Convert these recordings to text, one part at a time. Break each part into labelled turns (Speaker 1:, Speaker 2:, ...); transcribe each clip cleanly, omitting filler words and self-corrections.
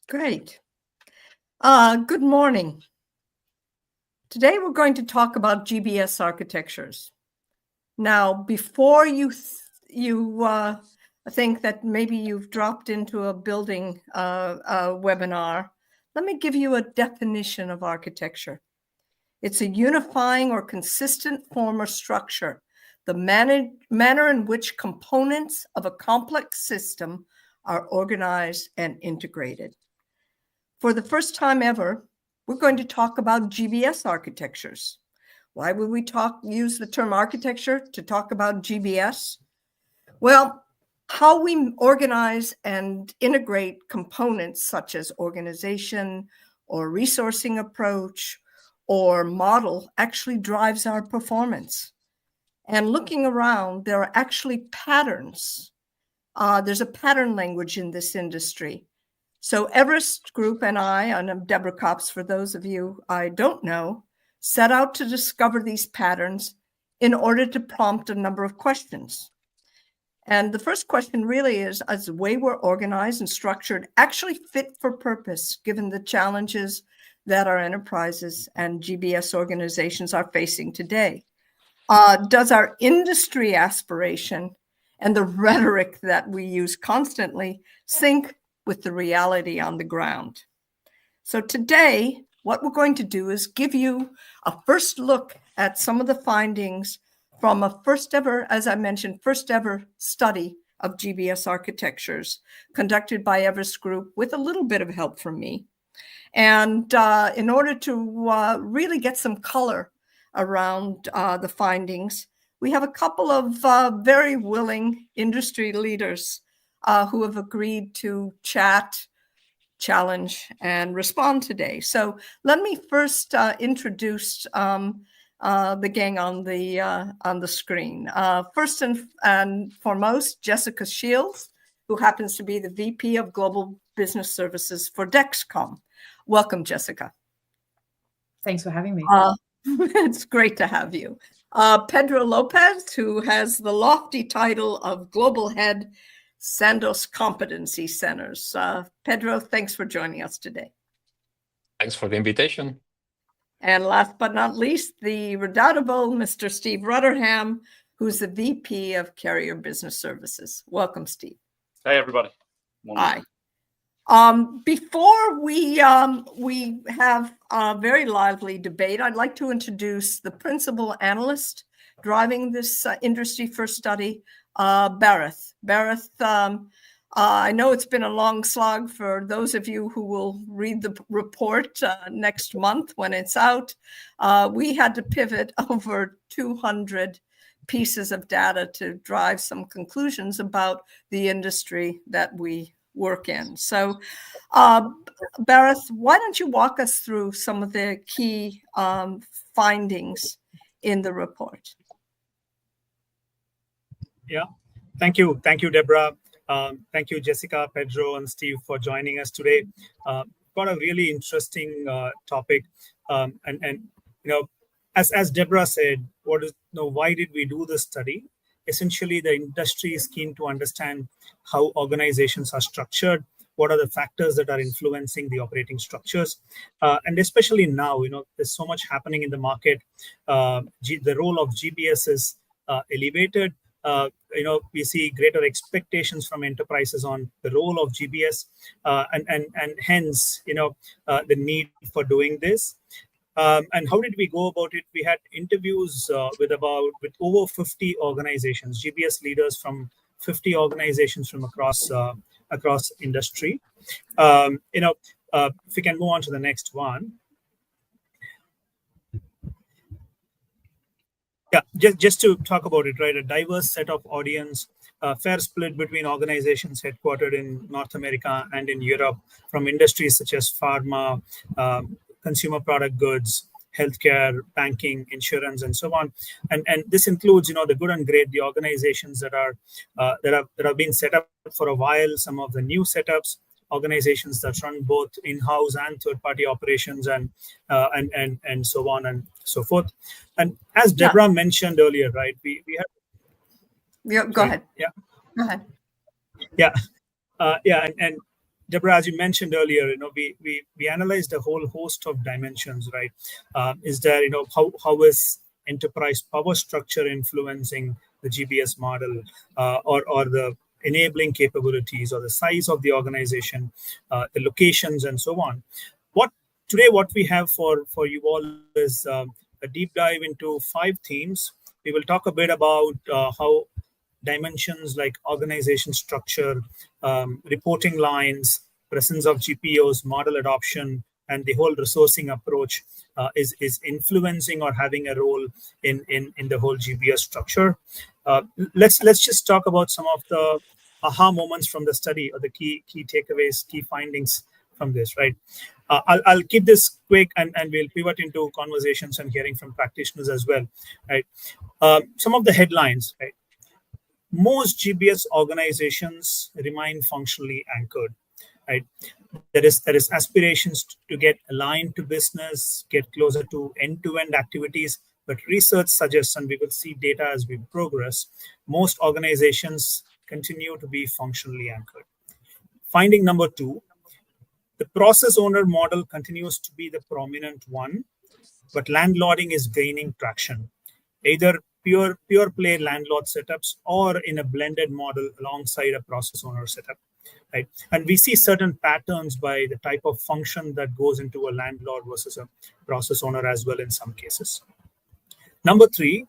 Speaker 1: Great. Good morning. Today we're going to talk about GBS architectures. Now, before you think that maybe you've dropped into a building webinar, let me give you a definition of architecture. It's a unifying or consistent form or structure, the manner in which components of a complex system are organized and integrated. For the first time ever, we're going to talk about GBS architectures. Why would we use the term architecture to talk about GBS? Well, how we organize and integrate components such as organization or resourcing approach or model actually drives our performance. And looking around, there are actually patterns. There's a pattern language in this industry. So Everest Group and I'm Deborah Copps, for those of you I don't know, set out to discover these patterns in order to prompt a number of questions. And the first question really is the way we're organized and structured actually fit for purpose, given the challenges that our enterprises and GBS organizations are facing today? Does our industry aspiration and the rhetoric that we use constantly sync with the reality on the ground? So today, what we're going to do is give you a first look at some of the findings from a first ever study of GBS architectures conducted by Everest Group with a little bit of help from me. And in order to really get some color around the findings, we have a couple of very willing industry leaders who have agreed to chat, challenge, and respond today. So let me first introduce the gang on the screen. First and foremost, Jessica Shields, who happens to be the VP of Global Business Services for Dexcom. Welcome, Jessica.
Speaker 2: Thanks for having me.
Speaker 1: It's great to have you. Pedro Lopez, who has the lofty title of Global Head, Sandoz Competency Centers. Pedro, thanks for joining us today.
Speaker 3: Thanks for the invitation.
Speaker 1: And last but not least, the redoubtable Mr. Steve Rutterham, who's the VP of Carrier Business Services. Welcome, Steve.
Speaker 4: Hey, everybody.
Speaker 1: Hi. Before we have a very lively debate, I'd like to introduce the principal analyst driving this industry first study, Bharath. Bharath, I know it's been a long slog for those of you who will read the report next month when it's out. We had to pivot over 200 pieces of data to drive some conclusions about the industry that we work in. So, Bharath, why don't you walk us through some of the key findings in the report?
Speaker 5: Yeah, thank you, Deborah. Thank you, Jessica, Pedro, and Steve for joining us today. Got a really interesting topic, and you know, as Deborah said, why did we do this study? Essentially, the industry is keen to understand how organizations are structured, what are the factors that are influencing the operating structures, and especially now, there's so much happening in the market. The role of GBS is elevated. We see greater expectations from enterprises on the role of GBS, and hence, the need for doing this. And how did we go about it? We had interviews with over 50 organizations, GBS leaders from 50 organizations from across industry. If we can move on to the next one. Yeah, just to talk about it, right? A diverse set of audience, fair split between organizations headquartered in North America and in Europe, from industries such as pharma, consumer product goods, healthcare, banking, insurance, and so on. And this includes, the good and great, the organizations that have been set up for a while, some of the new setups, organizations that run both in-house and third-party operations, and so on and so forth. And as Deborah mentioned earlier, right, we have.
Speaker 1: Yeah, go ahead.
Speaker 5: Yeah.
Speaker 1: Go ahead.
Speaker 5: Yeah. And Deborah, as you mentioned earlier, we analyzed a whole host of dimensions, right? Is there, how is enterprise power structure influencing the GBS model, or the enabling capabilities, or the size of the organization, the locations, and so on. What we have for you all is a deep dive into 5 themes. We will talk a bit about how dimensions like organization structure, reporting lines, presence of GPOs, model adoption, and the whole resourcing approach is influencing or having a role in the whole GBS structure. Let's just talk about some of the aha moments from the study, or the key takeaways, key findings from this, right? I'll keep this quick, and we'll pivot into conversations and hearing from practitioners as well, right? Some of the headlines, right? Most GBS organizations remain functionally anchored, right? There is aspirations to get aligned to business, get closer to end-to-end activities, but research suggests, and we will see data as we progress, most organizations continue to be functionally anchored. Finding number 2, the process owner model continues to be the prominent one, but landlording is gaining traction, either pure play landlord setups or in a blended model alongside a process owner setup, right? And we see certain patterns by the type of function that goes into a landlord versus a process owner as well in some cases. Number 3,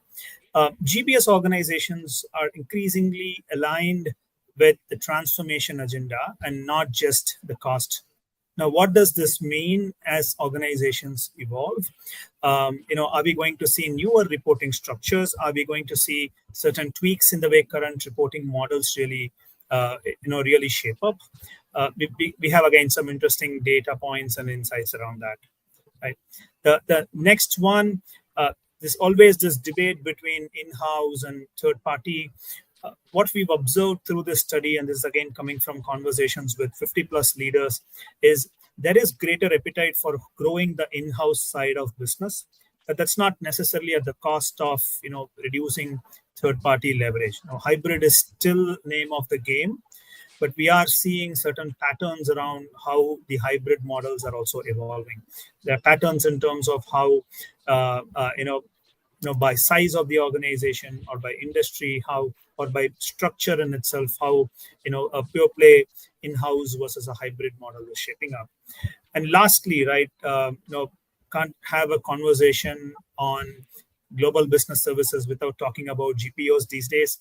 Speaker 5: GBS organizations are increasingly aligned with the transformation agenda and not just the cost. Now, what does this mean as organizations evolve? Are we going to see newer reporting structures? Are we going to see certain tweaks in the way current reporting models really shape up? We have, again, some interesting data points and insights around that, right? The next one, there's always this debate between in-house and third-party. What we've observed through this study, and this is again coming from conversations with 50+ leaders, is there is greater appetite for growing the in-house side of business, but that's not necessarily at the cost of reducing third-party leverage. Hybrid is still name of the game, but we are seeing certain patterns around how the hybrid models are also evolving. There are patterns in terms of how by size of the organization, or by industry, or by structure in itself, how a pure play in-house versus a hybrid model is shaping up. And lastly, right, can't have a conversation on global business services without talking about GPOs these days.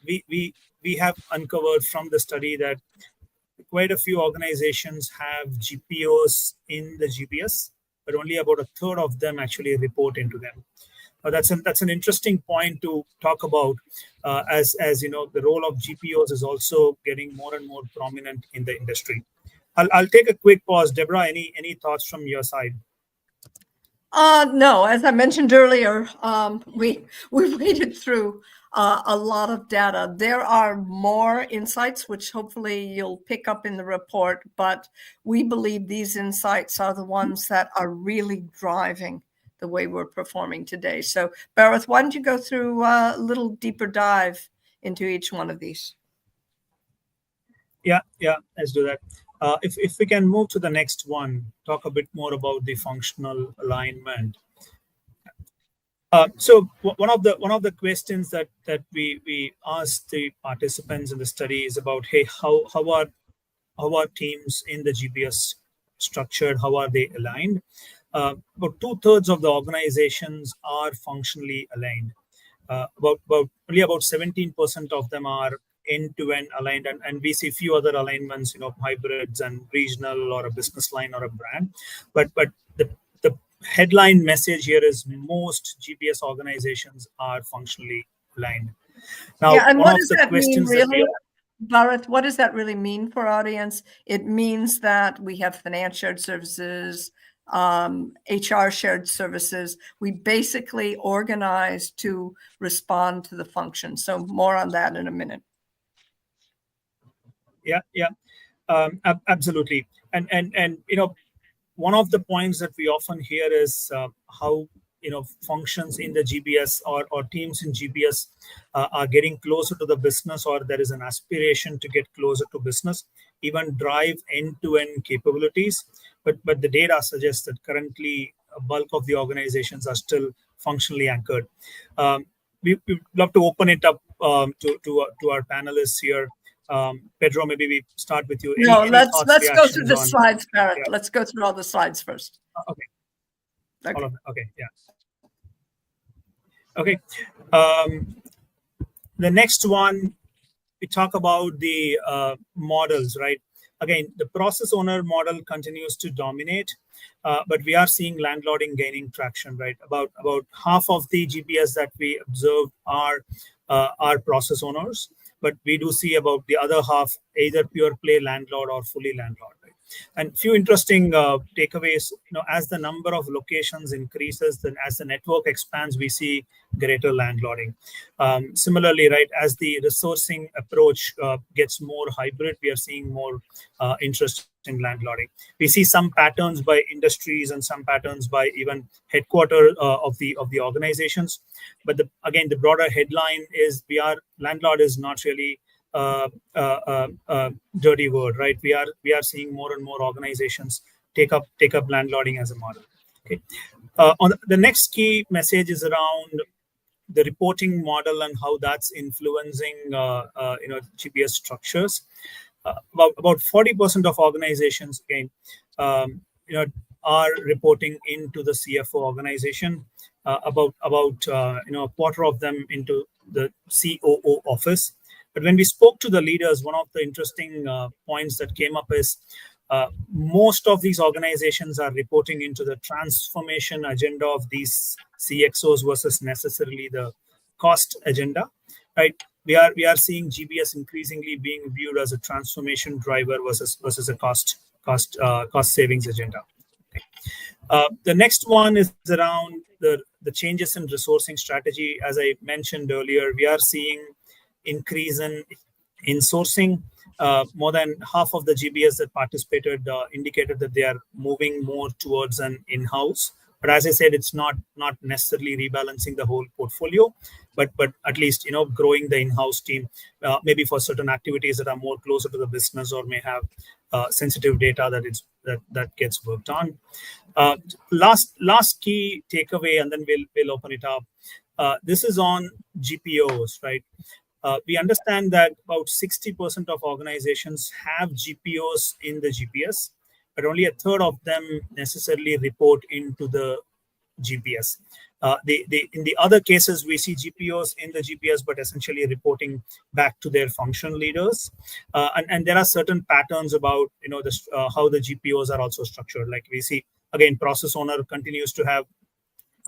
Speaker 5: We have uncovered from the study that quite a few organizations have GPOs in the GBS, but only about a third of them actually report into them. That's an interesting point to talk about, as the role of GPOs is also getting more and more prominent in the industry. I'll take a quick pause. Deborah, any thoughts from your side?
Speaker 1: No, as I mentioned earlier, we waded through a lot of data. There are more insights, which hopefully you'll pick up in the report, but we believe these insights are the ones that are really driving the way we're performing today. So, Bharath, why don't you go through a little deeper dive into each one of these?
Speaker 5: Yeah, let's do that. If we can move to the next one, talk a bit more about the functional alignment. So one of the questions that we asked the participants in the study is about, hey, how are teams in the GBS structured? How are they aligned? About 2/3 of the organizations are functionally aligned. Only about 17% of them are end-to-end aligned, and we see few other alignments, hybrids and regional, or a business line, or a brand. But the headline message here is most GBS organizations are functionally aligned. Now,
Speaker 1: yeah, and
Speaker 5: one
Speaker 1: what
Speaker 5: of
Speaker 1: does
Speaker 5: the
Speaker 1: that mean,
Speaker 5: questions
Speaker 1: really, Bharath? What does that really mean for audience? It means that we have finance shared services, HR shared services. We basically organize to respond to the function. So more on that in a minute.
Speaker 5: Yeah, absolutely. And one of the points that we often hear is how functions in the GBS or teams in GBS are getting closer to the business, or there is an aspiration to get closer to business. even drive end-to-end capabilities. But the data suggests that currently a bulk of the organizations are still functionally anchored. We'd love to open it up to our panelists here. Pedro, maybe we start with you.
Speaker 1: No,
Speaker 5: Any
Speaker 1: let's
Speaker 5: thoughts,
Speaker 1: go through
Speaker 5: reactions
Speaker 1: the
Speaker 5: on?
Speaker 1: slides, Barrett.
Speaker 5: Yeah.
Speaker 1: Let's go through all the slides first.
Speaker 5: Okay.
Speaker 1: Okay.
Speaker 5: All of them. Okay. Yeah. Okay. The next one, we talk about the models, right? Again, the process owner model continues to dominate, but we are seeing landlording gaining traction, right? About half of the GBS that we observed are process owners, but we do see about the other half either pure play landlord or fully landlord, right? And few interesting takeaways. As the number of locations increases, then as the network expands, we see greater landlording. Similarly, right, as the resourcing approach gets more hybrid, we are seeing more interest in landlording. We see some patterns by industries and some patterns by even headquarters of the organizations. But again, the broader headline is landlord is not really dirty word, right? We are seeing more and more organizations take up landlording as a model. Okay. On the next key message is around the reporting model and how that's influencing GBS structures. About 40% of organizations again are reporting into the CFO organization. About a quarter of them into the COO office. But when we spoke to the leaders, one of the interesting points that came up is most of these organizations are reporting into the transformation agenda of these CXOs versus necessarily the cost agenda, right? We are seeing GBS increasingly being viewed as a transformation driver versus a cost savings agenda. Okay. The next one is around the changes in resourcing strategy. As I mentioned earlier, we are seeing increase in sourcing. More than half of the GBS that participated indicated that they are moving more towards an in-house. But as I said, it's not necessarily rebalancing the whole portfolio, but at least growing the in-house team, maybe for certain activities that are more closer to the business or may have sensitive data that gets worked on. Last key takeaway, and then we'll open it up. This is on GPOs, right? We understand that about 60% of organizations have GPOs in the GBS, but only a third of them necessarily report into the GBS. In the other cases, we see GPOs in the GBS, but essentially reporting back to their function leaders. And there are certain patterns about how the GPOs are also structured. Like we see, again, process owner continues to have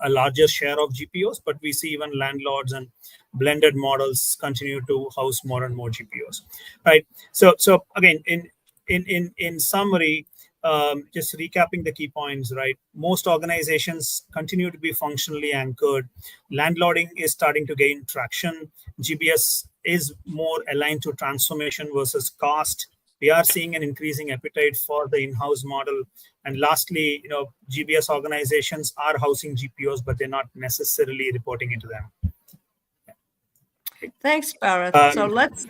Speaker 5: a larger share of GPOs, but we see even landlords and blended models continue to house more and more GPOs, right? So again, in summary, just recapping the key points, right? Most organizations continue to be functionally anchored. Landlording is starting to gain traction. GBS is more aligned to transformation versus cost. We are seeing an increasing appetite for the in-house model. And lastly, GBS organizations are housing GPOs, but they're not necessarily reporting into them.
Speaker 1: Thanks, Barrett. So let's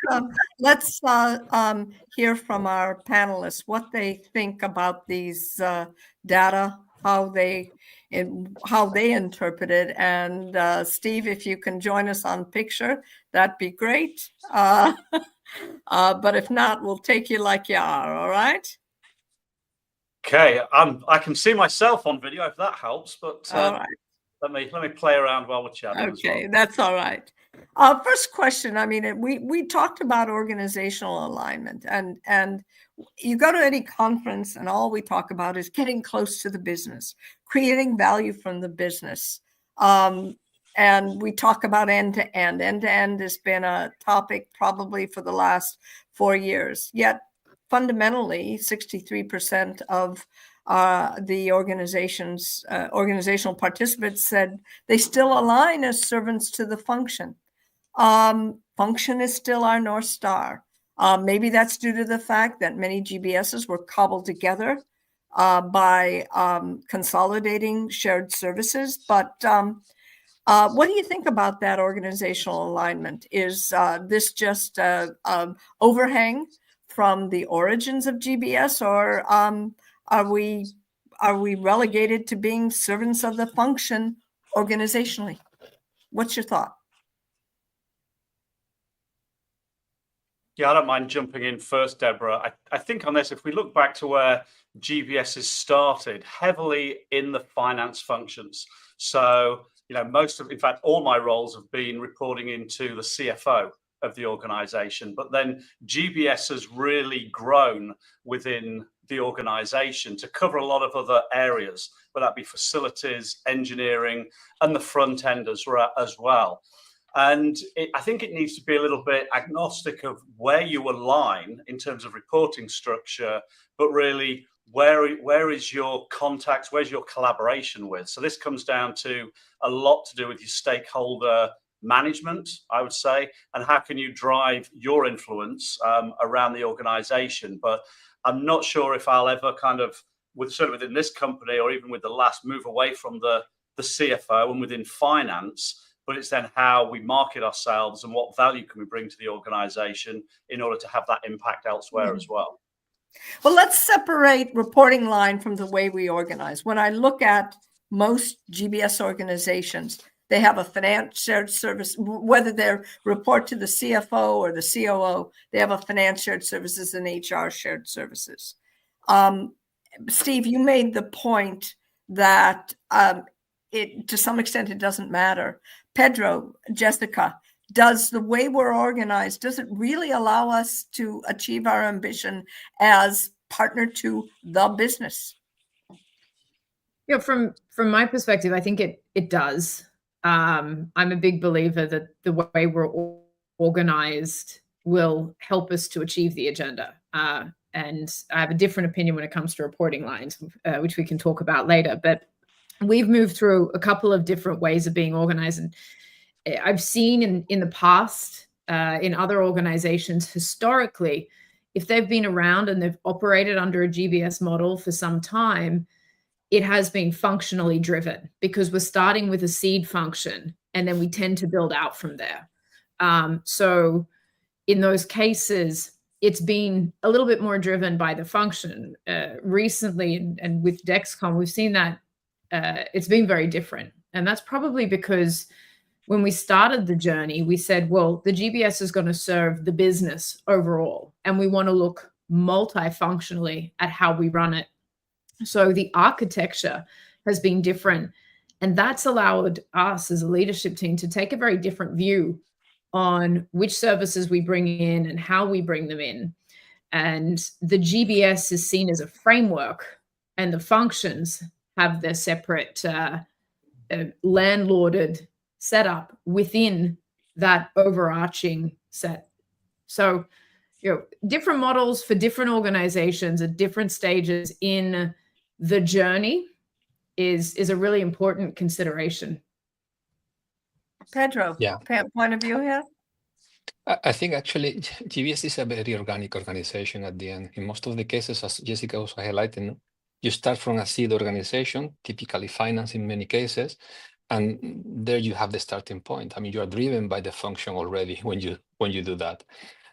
Speaker 1: hear from our panelists what they think about these data, how they interpret it. And Steve, if you can join us on picture, that'd be great. But if not, we'll take you like you are. All right.
Speaker 4: Okay, I can see myself on video if that helps, but
Speaker 1: all right.
Speaker 4: let me play around while we're chatting.
Speaker 1: Okay, that's all right. First question. I mean, we talked about organizational alignment, and you go to any conference, and all we talk about is getting close to the business, creating value from the business. And we talk about end-to-end. End-to-end has been a topic probably for the last 4 years. Yet, fundamentally, 63% of the organizational participants said they still align as servants to the function. Function is still our North Star. Maybe that's due to the fact that many GBSs were cobbled together by consolidating shared services. But what do you think about that organizational alignment? Is this just overhang from the origins of GBS, or are we relegated to being servants of the function organizationally? What's your thought?
Speaker 4: Yeah, I don't mind jumping in first, Deborah. I think on this, if we look back to where GBS has started, heavily in the finance functions. So, in fact, all my roles have been reporting into the CFO of the organization. But then GBS has really grown within the organization to cover a lot of other areas, whether that be facilities, engineering, and the front end as well. And I think it needs to be a little bit agnostic of where you align in terms of reporting structure, but really where is your contacts, where's your collaboration with? So this comes down to a lot to do with your stakeholder management, I would say, and how can you drive your influence around the organization. But I'm not sure if I'll ever certainly within this company or even with the last, move away from the CFO and within finance. But it's then how we market ourselves and what value can we bring to the organization in order to have that impact elsewhere as well.
Speaker 1: Well, let's separate reporting line from the way we organize. When I look at most GBS organizations, they have a finance shared service, whether they report to the CFO or the COO, they have a finance shared services and HR shared services. Steve, you made the point that to some extent, it doesn't matter. Pedro, Jessica, does the way we're organized, does it really allow us to achieve our ambition as partner to the business?
Speaker 2: From my perspective, I think it does. I'm a big believer that the way we're organized will help us to achieve the agenda. And I have a different opinion when it comes to reporting lines, which we can talk about later. But we've moved through a couple of different ways of being organized. And I've seen in the past, in other organizations, historically, if they've been around and they've operated under a GBS model for some time, it has been functionally driven because we're starting with a seed function and then we tend to build out from there. So in those cases, it's been a little bit more driven by the function. Recently, and with Dexcom, we've seen that it's been very different. And that's probably because when we started the journey, we said, well, the GBS is going to serve the business overall, and we want to look multifunctionally at how we run it. So the architecture has been different, and that's allowed us as a leadership team to take a very different view on which services we bring in and how we bring them in. And the GBS is seen as a framework, and the functions have their separate landlorded setup within that overarching set. So, different models for different organizations at different stages in the journey is a really important consideration.
Speaker 1: Pedro,
Speaker 3: Yeah.
Speaker 1: Point of view here?
Speaker 3: I think actually GBS is a very organic organization at the end. In most of the cases, as Jessica was highlighting, you start from a seed organization, typically finance in many cases, and there you have the starting point. I mean, you are driven by the function already when you do that.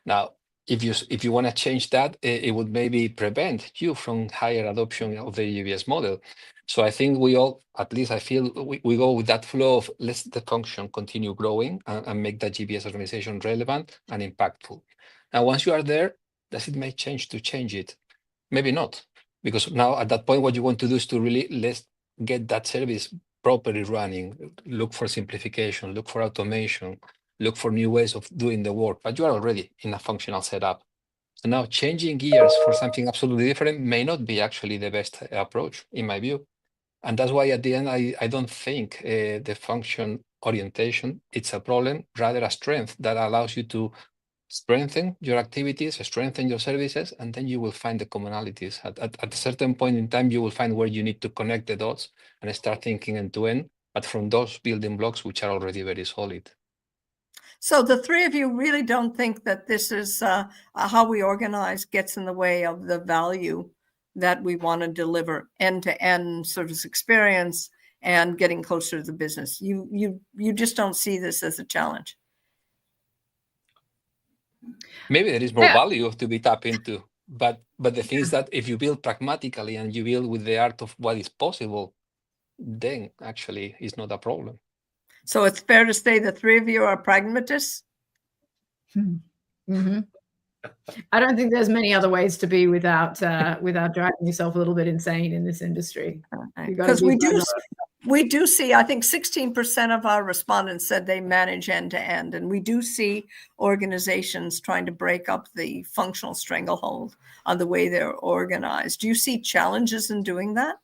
Speaker 3: Now, if you want to change that, it would maybe prevent you from higher adoption of the GBS model. So I think we all, at least I feel, we go with that flow of let's the function continue growing and make that GBS organization relevant and impactful. Now, once you are there, does it make change to change it? Maybe not, because now at that point, what you want to do is to really let's get that service properly running, look for simplification, look for automation, look for new ways of doing the work, but you are already in a functional setup. So now changing gears for something absolutely different may not be actually the best approach, in my view. And that's why at the end, I don't think the function orientation, it's a problem, rather a strength that allows you to strengthen your activities, strengthen your services, and then you will find the commonalities. At a certain point in time, you will find where you need to connect the dots and start thinking end to end, but from those building blocks, which are already very solid.
Speaker 1: So the three of you really don't think that this is how we organize gets in the way of the value that we want to deliver, end-to-end service experience and getting closer to the business. You just don't see this as a challenge.
Speaker 3: Maybe there is more
Speaker 2: Yeah.
Speaker 3: value to be tapped into, but the thing is that if you build pragmatically and you build with the art of what is possible, then actually it's not a problem.
Speaker 1: So it's fair to say the three of you are pragmatists?
Speaker 2: Mm-hmm. I don't think there's many other ways to be without driving yourself a little bit insane in this industry.
Speaker 1: Because we do see, I think 16% of our respondents said they manage end to end, and we do see organizations trying to break up the functional stranglehold on the way they're organized. Do you see challenges in doing that?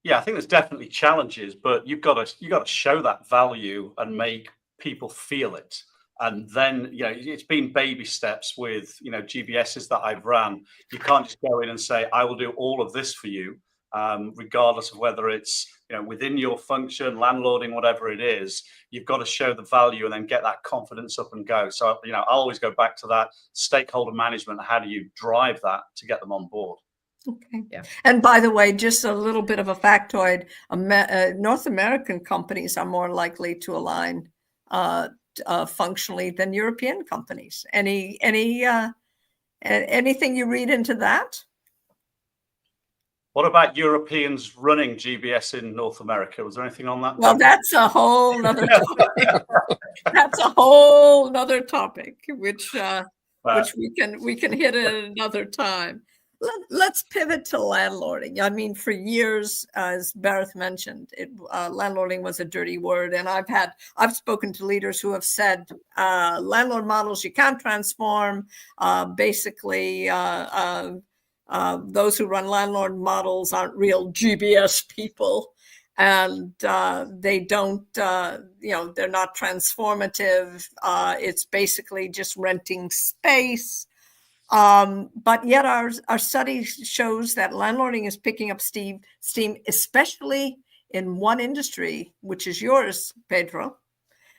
Speaker 4: Yeah, I think there's definitely challenges, but you've got to show that value and make people feel it. And then, it's been baby steps with, GBSs that I've ran. You can't just go in and say, I will do all of this for you, regardless of whether it's, within your function, landlording, whatever it is. You've got to show the value and then get that confidence up and go. So, I'll always go back to that stakeholder management. How do you drive that to get them on board?
Speaker 1: Okay.
Speaker 2: Yeah.
Speaker 1: And by the way, just a little bit of a factoid, North American companies are more likely to align functionally than European companies. Anything you read into that?
Speaker 4: What about Europeans running GBS in North America? Was there anything on that?
Speaker 1: Well, that's a whole nother topic. That's a whole nother topic, which we can hit at another time. Let's pivot to landlording. I mean, for years, as Bharat mentioned, landlording was a dirty word, and I've spoken to leaders who have said landlord models you can't transform. Basically, those who run landlord models aren't real GBS people, and they don't, they're not transformative. It's basically just renting space. But yet our study shows that landlording is picking up steam, especially in one industry, which is yours, Pedro.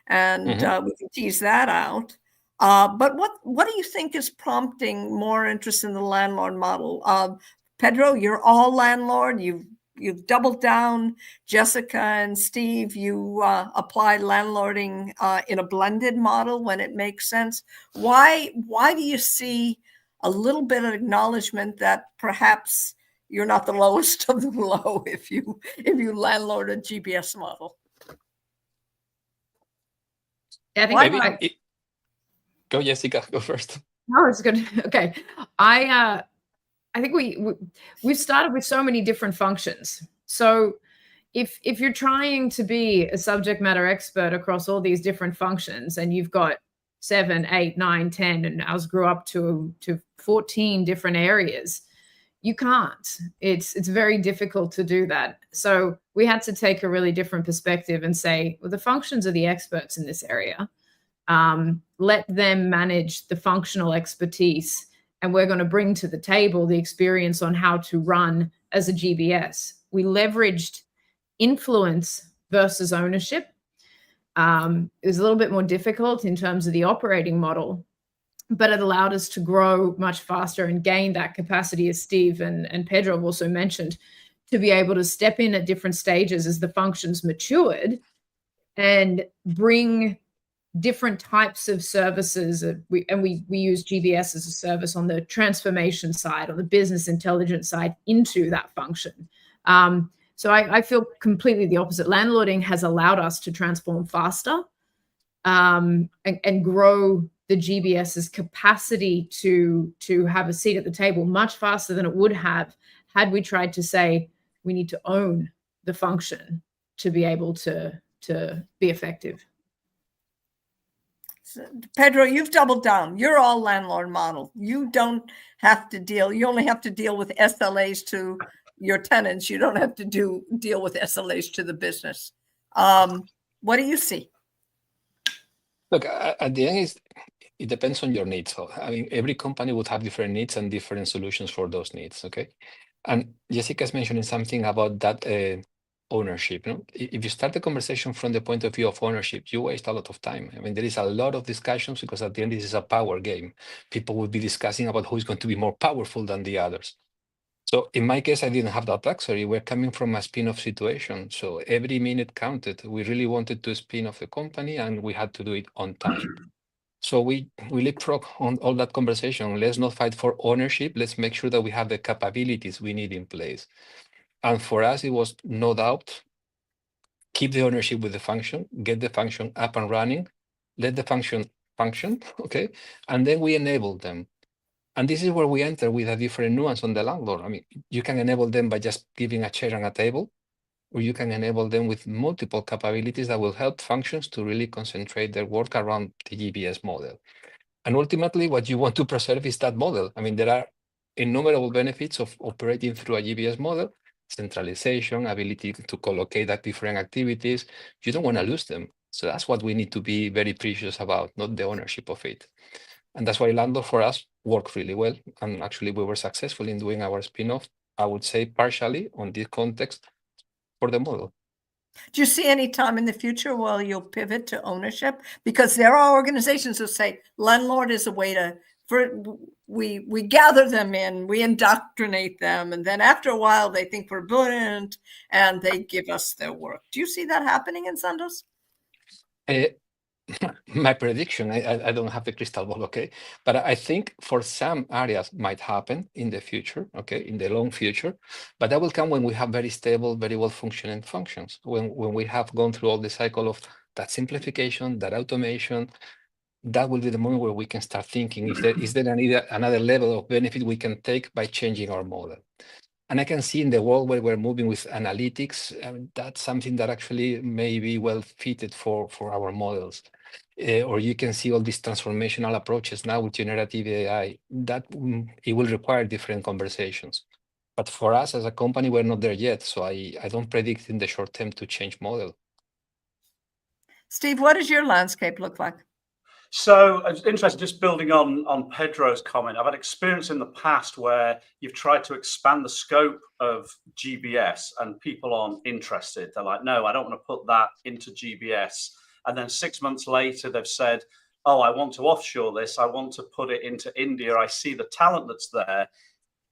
Speaker 1: And we can tease that out. But what do you think is prompting more interest in the landlord model? Pedro, you're all landlord. You've doubled down. Jessica and Steve, you apply landlording in a blended model when it makes sense. Why do you see a little bit of acknowledgement that perhaps you're not the lowest of the low if you landlord a GBS model?
Speaker 2: Yeah, I think
Speaker 3: go, Jessica, go first.
Speaker 2: No, it's good. Okay. I think we've started with so many different functions. So if you're trying to be a subject matter expert across all these different functions, and you've got 7, 8, 9, 10, and ours grew up to 14 different areas, you can't. It's very difficult to do that. So we had to take a really different perspective and say, well, the functions are the experts in this area. Let them manage the functional expertise, and we're going to bring to the table the experience on how to run as a GBS. We leveraged influence versus ownership. It was a little bit more difficult in terms of the operating model, but it allowed us to grow much faster and gain that capacity, as Steve and Pedro have also mentioned, to be able to step in at different stages as the functions matured and bring different types of services. We use GBS as a service on the transformation side, on the business intelligence side, into that function. So I feel completely the opposite. Landlording has allowed us to transform faster and grow the GBS's capacity to have a seat at the table much faster than it would have had we tried to say we need to own the function to be able to be effective.
Speaker 1: Pedro, you've doubled down. You're all landlord model. You don't have to deal. You only have to deal with SLAs to your tenants. You don't have to deal with SLAs to the business. What do you see?
Speaker 3: Look, at the end, it depends on your needs. So, I mean, every company would have different needs and different solutions for those needs. Okay, and Jessica's mentioning something about that ownership. If you start the conversation from the point of view of ownership, you waste a lot of time. I mean, there is a lot of discussions because at the end, this is a power game. People will be discussing about who is going to be more powerful than the others. So in my case, I didn't have that luxury. We're coming from a spin-off situation. So every minute counted. We really wanted to spin off the company and we had to do it on time. So we leapfrog on all that conversation. Let's not fight for ownership. Let's make sure that we have the capabilities we need in place. And for us, it was no doubt, keep the ownership with the function, get the function up and running, let the function, okay? And then we enable them. And this is where we enter with a different nuance on the landlord. I mean, you can enable them by just giving a chair and a table, or you can enable them with multiple capabilities that will help functions to really concentrate their work around the GBS model. And ultimately, what you want to preserve is that model. I mean, there are innumerable benefits of operating through a GBS model, centralization, ability to collocate at different activities. You don't want to lose them. So that's what we need to be very precious about, not the ownership of it. And that's why landlord for us worked really well. And actually, we were successful in doing our spin-off, I would say partially on this context for the model.
Speaker 1: Do you see any time in the future where you'll pivot to ownership? Because there are organizations who say landlord is a way to, we gather them in, we indoctrinate them, and then after a while they think we're brilliant and they give us their work. Do you see that happening in Sandoz?
Speaker 3: My prediction, I don't have the crystal ball, okay? But I think for some areas might happen in the future, okay, in the long future. But that will come when we have very stable, very well-functioning functions, when we have gone through all the cycle of that simplification, that automation. That will be the moment where we can start thinking, is there another level of benefit we can take by changing our model? And I can see in the world where we're moving with analytics, that's something that actually may be well fitted for our models. Or you can see all these transformational approaches now with generative AI, that it will require different conversations. But for us as a company, we're not there yet. So I don't predict in the short term to change model.
Speaker 1: Steve, what does your landscape look like?
Speaker 4: So it's interesting, just building on Pedro's comment, I've had experience in the past where you've tried to expand the scope of GBS and people aren't interested. They're like, no, I don't want to put that into GBS. And then 6 months later, they've said, oh, I want to offshore this. I want to put it into India. I see the talent that's there.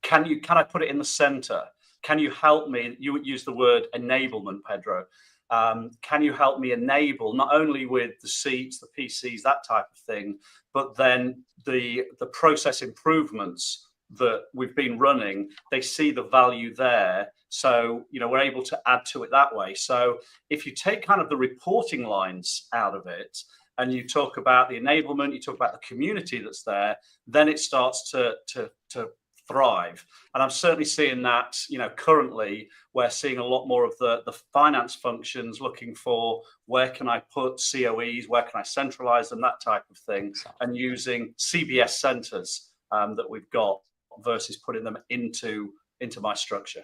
Speaker 4: Can I put it in the center? Can you help me? You would use the word enablement, Pedro. Can you help me enable not only with the seats, the PCs, that type of thing, but then the process improvements that we've been running, they see the value there. So, we're able to add to it that way. So if you take kind of the reporting lines out of it and you talk about the enablement, you talk about the community that's there, then it starts to thrive. And I'm certainly seeing that, currently we're seeing a lot more of the finance functions looking for where can I put COEs, where can I centralize them, that type of thing, and using CBS centers that we've got versus putting them into my structure.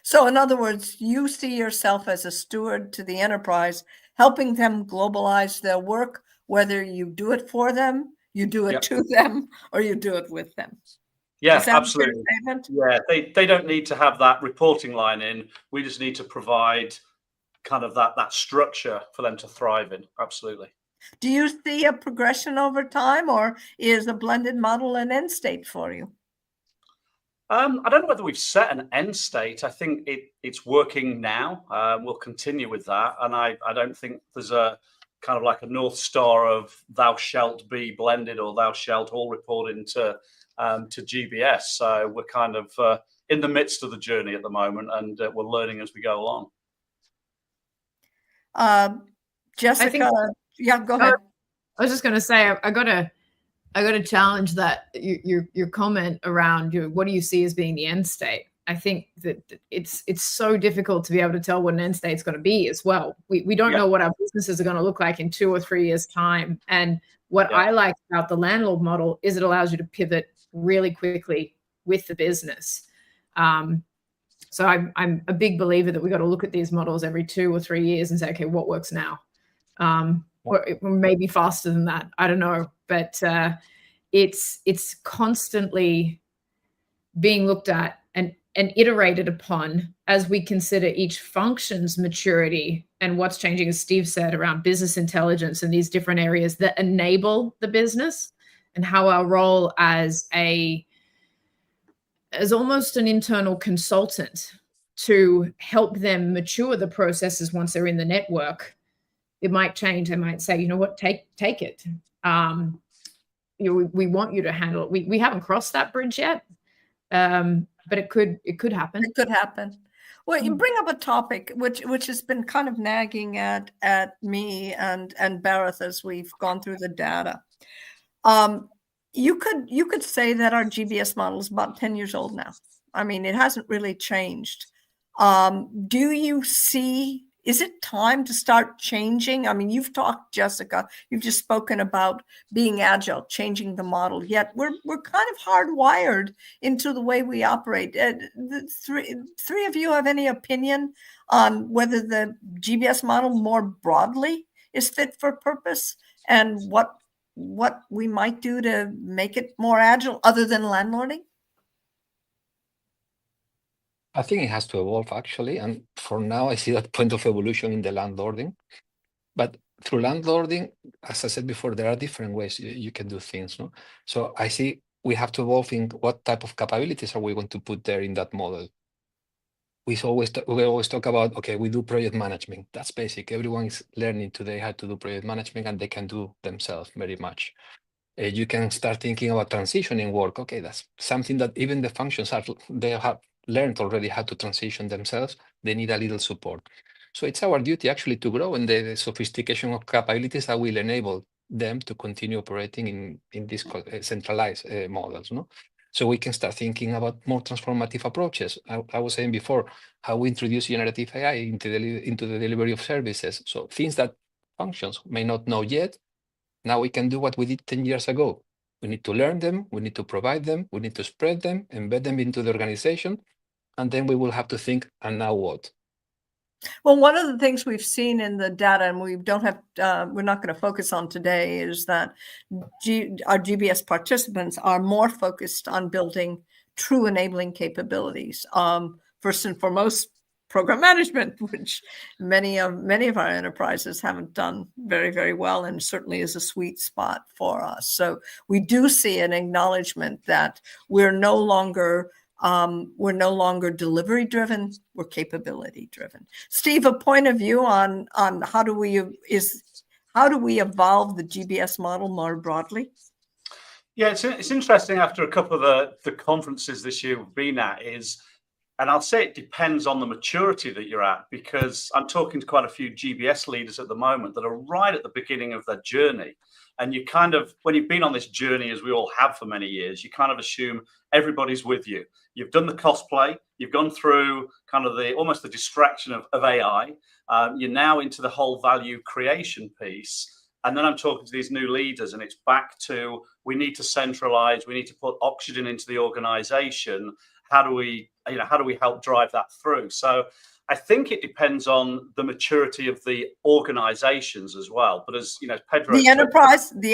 Speaker 1: So in other words, you see yourself as a steward to the enterprise, helping them globalize their work, whether you do it for them, you do it to them, or you do it with them.
Speaker 4: Yeah, absolutely. Yeah, they don't need to have that reporting line in. We just need to provide kind of that structure for them to thrive in. Absolutely.
Speaker 1: Do you see a progression over time, or is a blended model an end state for you?
Speaker 4: I don't know whether we've set an end state. I think it's working now. We'll continue with that. And I don't think there's a kind of like a North Star of thou shalt be blended or thou shalt all report into to GBS. So we're kind of in the midst of the journey at the moment, and we're learning as we go along.
Speaker 1: Jessica, yeah, go ahead.
Speaker 2: I was just going to say, I got to challenge that your comment around what do you see as being the end state. I think that it's so difficult to be able to tell what an end state is going to be as well. We don't know what our businesses are going to look like in 2 or 3 years' time. And what I like about the landlord model is it allows you to pivot really quickly with the business. So I'm a big believer that we got to look at these models every 2 or 3 years and say, okay, what works now? Or maybe faster than that. I don't know, but it's constantly being looked at and iterated upon as we consider each function's maturity and what's changing, as Steve said, around business intelligence and these different areas that enable the business, and how our role as a as almost an internal consultant to help them mature the processes once they're in the network. It might change. They might say, you know what, take it. We want you to handle it. We haven't crossed that bridge yet, but it could happen.
Speaker 1: It could happen. Well, you bring up a topic which has been kind of nagging at me and Barath as we've gone through the data. You could say that our GBS model is about 10 years old now. I mean, it hasn't really changed. Do you see, is it time to start changing? I mean, you've talked, Jessica, you've just spoken about being agile, changing the model, yet we're kind of hardwired into the way we operate. The three of you have any opinion on whether the GBS model more broadly is fit for purpose and what we might do to make it more agile other than landlording?
Speaker 3: I think it has to evolve, actually. And for now, I see that point of evolution in the landlording. But through landlording, as I said before, there are different ways you can do things. No? So I see we have to evolve in what type of capabilities are we going to put there in that model. We always talk about, okay, we do project management. That's basic. Everyone is learning today how to do project management, and they can do themselves very much. You can start thinking about transitioning work. Okay, that's something that even the functions they have learned already how to transition themselves. They need a little support. So it's our duty actually to grow in the sophistication of capabilities that will enable them to continue operating in these centralized models. No? So we can start thinking about more transformative approaches. I was saying before how we introduce generative AI into the delivery of services. So things that functions may not know yet, now we can do what we did 10 years ago. We need to learn them, we need to provide them, we need to spread them, embed them into the organization, and then we will have to think, and now what?
Speaker 1: Well, one of the things we've seen in the data, and we're not going to focus on today, is that our GBS participants are more focused on building true enabling capabilities. First and foremost, program management, which many of our enterprises haven't done very, very well, and certainly is a sweet spot for us. So we do see an acknowledgement that we're no longer delivery driven, we're capability driven. Steve, a point of view on how do we evolve the GBS model more broadly?
Speaker 4: Yeah, it's interesting. After a couple of the conferences this year we've been at, and I'll say it depends on the maturity that you're at, because I'm talking to quite a few GBS leaders at the moment that are right at the beginning of their journey. And you kind of, when you've been on this journey, as we all have for many years, you kind of assume everybody's with you. You've done the cosplay, you've gone through kind of almost the distraction of AI. You're now into the whole value creation piece. And then I'm talking to these new leaders, and it's back to, we need to centralize, we need to put oxygen into the organization. How do we help drive that through? So I think it depends on the maturity of the organizations as well. But as you know, Pedro,
Speaker 1: the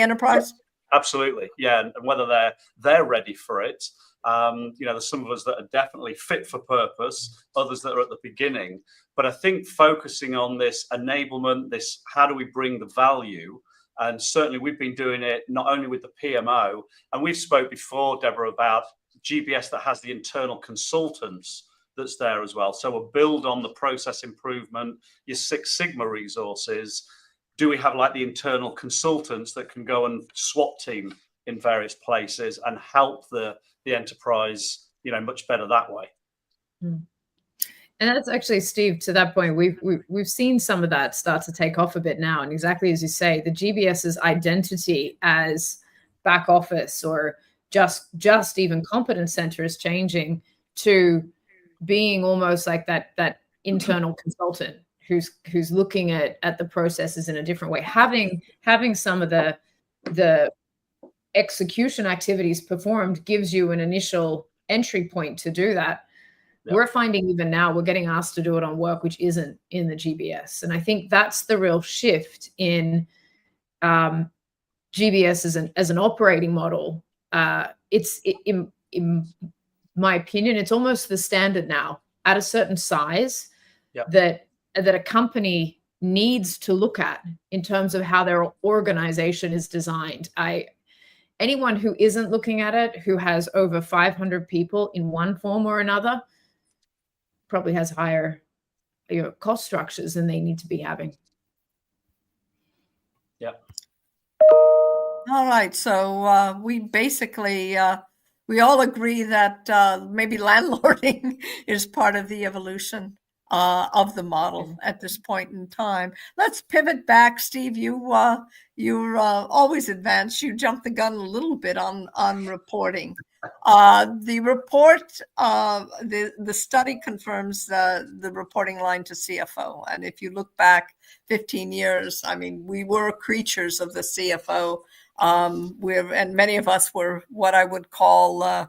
Speaker 1: enterprise,
Speaker 4: absolutely, yeah, and whether they're ready for it. There's some of us that are definitely fit for purpose, others that are at the beginning. But I think focusing on this enablement, this how do we bring the value, and certainly we've been doing it not only with the PMO, and we've spoke before, Deborah, about GBS that has the internal consultants that's there as well. So we'll build on the process improvement, your Six Sigma resources. Do we have like the internal consultants that can go and SWAT team in various places and help the enterprise, much better that way?
Speaker 2: And that's actually, Steve, to that point, we've seen some of that start to take off a bit now. And exactly as you say, the GBS's identity as back office or just even competence center is changing to being almost like that internal consultant who's looking at the processes in a different way, having some of the execution activities performed gives you an initial entry point to do that. Yep. We're finding even now we're getting asked to do it on work which isn't in the GBS, and I think that's the real shift in GBS as an operating model. In my opinion, it's almost the standard now at a certain size. Yep. that a company needs to look at in terms of how their organization is designed. anyone who isn't looking at it, who has over 500 people in one form or another, probably has higher cost structures than they need to be having.
Speaker 4: Yeah.
Speaker 1: All right. So we basically, we all agree that maybe landlording is part of the evolution of the model at this point in time. Let's pivot back. Steve, you're always advanced. You jumped the gun a little bit on reporting. The report, the study confirms the reporting line to CFO. And if you look back 15 years, I mean, we were creatures of the CFO. And many of us were what I would call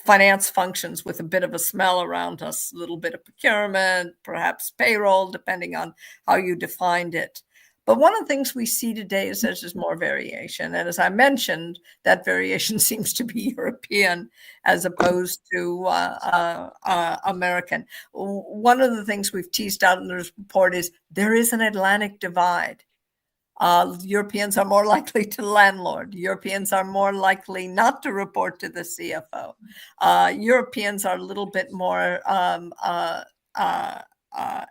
Speaker 1: finance functions with a bit of a smell around us, a little bit of procurement, perhaps payroll, depending on how you defined it. But one of the things we see today is there's just more variation. And as I mentioned, that variation seems to be European as opposed to American. One of the things we've teased out in this report is there is an Atlantic divide. Europeans are more likely to landlord. Europeans are more likely not to report to the CFO. Europeans are a little bit more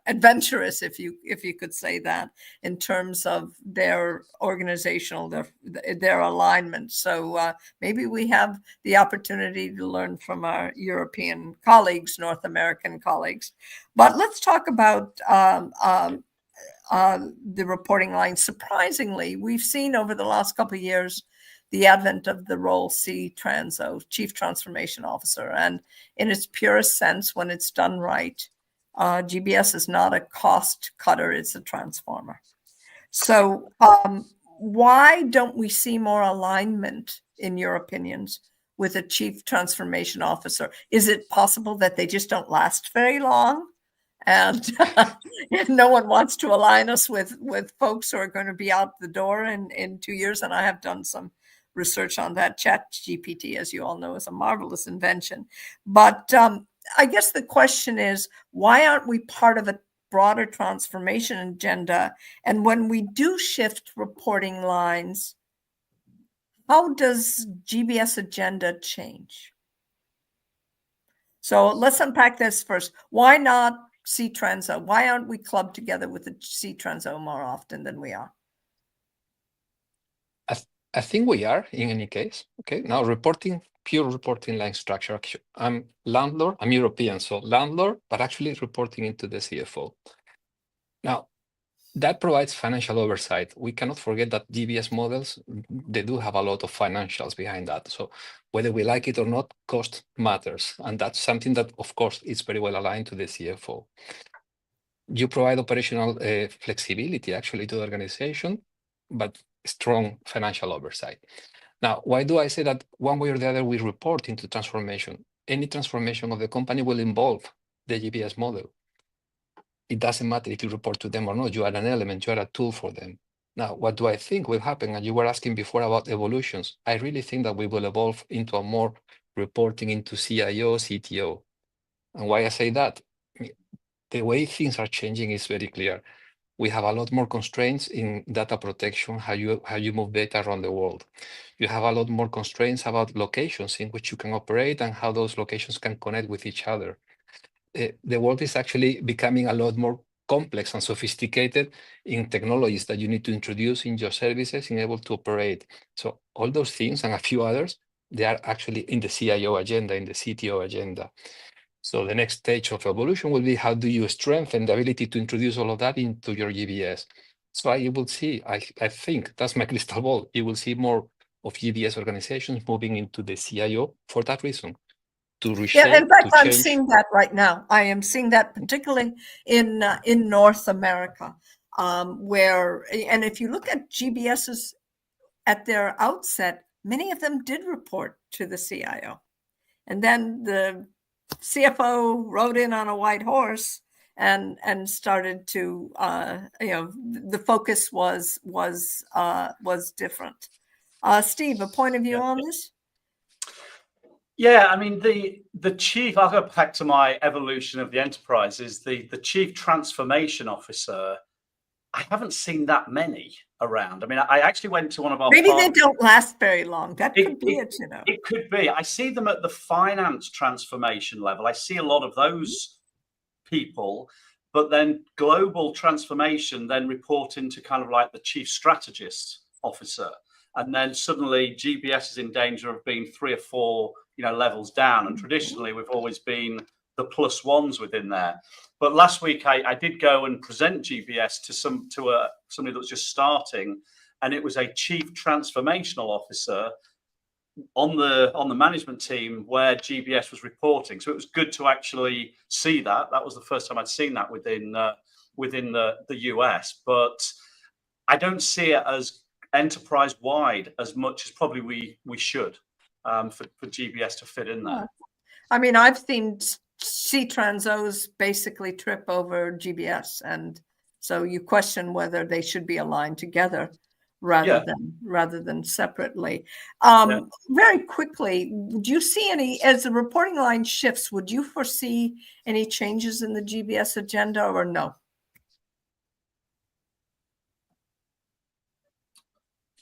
Speaker 1: adventurous, if you could say that, in terms of their organizational, their alignment. So maybe we have the opportunity to learn from our European colleagues, North American colleagues. But let's talk about the reporting line. Surprisingly, we've seen over the last couple of years the advent of the role CTRANSO, Chief Transformation Officer. And in its purest sense, when it's done right, GBS is not a cost cutter, it's a transformer. So why don't we see more alignment, in your opinions, with a Chief Transformation Officer? Is it possible that they just don't last very long? And no one wants to align us with folks who are going to be out the door in 2 years. And I have done some research on that. ChatGPT, as you all know, is a marvelous invention. But I guess the question is, why aren't we part of a broader transformation agenda? And when we do shift reporting lines, how does GBS agenda change? So let's unpack this first. Why not CTRANSO? Why aren't we clubbed together with the CTRANSO more often than we are?
Speaker 3: I think we are in any case. Okay, now pure reporting line structure. I'm landlord, I'm European, so landlord, but actually reporting into the CFO. Now, that provides financial oversight. We cannot forget that GBS models, they do have a lot of financials behind that. So whether we like it or not, cost matters. And that's something that, of course, is very well aligned to the CFO. You provide operational flexibility, actually, to the organization, but strong financial oversight. Now, why do I say that one way or the other we report into transformation? Any transformation of the company will involve the GBS model. It doesn't matter if you report to them or not. You are an element, you are a tool for them. Now, what do I think will happen? And you were asking before about evolutions. I really think that we will evolve into a more reporting into CIO, CTO. And why I say that? The way things are changing is very clear. We have a lot more constraints in data protection, how you move data around the world. You have a lot more constraints about locations in which you can operate and how those locations can connect with each other. The world is actually becoming a lot more complex and sophisticated in technologies that you need to introduce in your services in able to operate. So all those things and a few others, they are actually in the CIO agenda, in the CTO agenda. So the next stage of evolution will be how do you strengthen the ability to introduce all of that into your GBS? So you will see, I think that's my crystal ball. You will see more of GBS organizations moving into the CIO for that reason. To reshape,
Speaker 1: yeah, in fact, I'm
Speaker 3: change.
Speaker 1: seeing that right now. I am seeing that particularly in North America, where, and if you look at GBSs at their outset, many of them did report to the CIO. And then the CFO rode in on a white horse and started to, the focus was different. Steve, a point of view on this?
Speaker 4: Yeah, I mean, the chief, I'll go back to my evolution of the enterprise, is the chief transformation officer I haven't seen that many around. I mean, I actually went to one of our
Speaker 1: Maybe they
Speaker 4: partners.
Speaker 1: don't last very long. That could be it, you know.
Speaker 4: It could be. I see them at the finance transformation level. I see a lot of those people, but then global transformation then report into kind of like the chief strategist officer. And then suddenly GBS is in danger of being 3 or 4, levels down. And traditionally, we've always been the plus ones within there. But last week, I did go and present GBS to somebody that was just starting, and it was a chief transformational officer on the management team where GBS was reporting. So it was good to actually see that. That was the first time I'd seen that within the US. But I don't see it as enterprise wide as much as probably we should for GBS to fit in there.
Speaker 1: I mean, I've seen C-Transos basically trip over GBS, and so you question whether they should be aligned together rather than separately. Very quickly, do you see any, as the reporting line shifts, would you foresee any changes in the GBS agenda or no?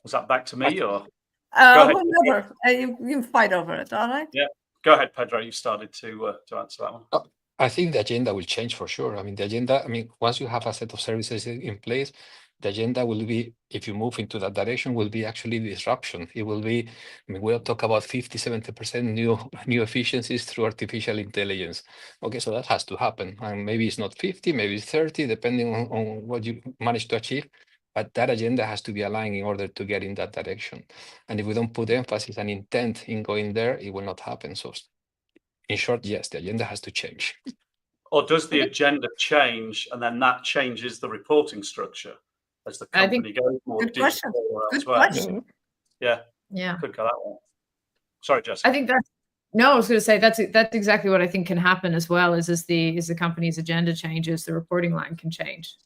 Speaker 4: Was that back to me or?
Speaker 1: Whoever, you fight over it, all right?
Speaker 4: Yeah, go ahead, Pedro. You started to answer that one.
Speaker 3: I think the agenda will change for sure. I mean, the agenda, once you have a set of services in place, the agenda will be, if you move into that direction, will be actually disruption. It will be, we'll talk about 50, 70% new efficiencies through artificial intelligence. Okay, so that has to happen. And maybe it's not 50, maybe it's 30, depending on what you manage to achieve. But that agenda has to be aligned in order to get in that direction. And if we don't put emphasis and intent in going there, it will not happen. So in short, yes, the agenda has to change.
Speaker 4: Or does the agenda change and then that changes the reporting structure as the company goes more digital or elsewhere?
Speaker 1: Good question.
Speaker 4: Yeah. Could go that way. Sorry, Jessica.
Speaker 2: I think I was going to say that's exactly what I think can happen as well. As the company's agenda changes, the reporting line can change.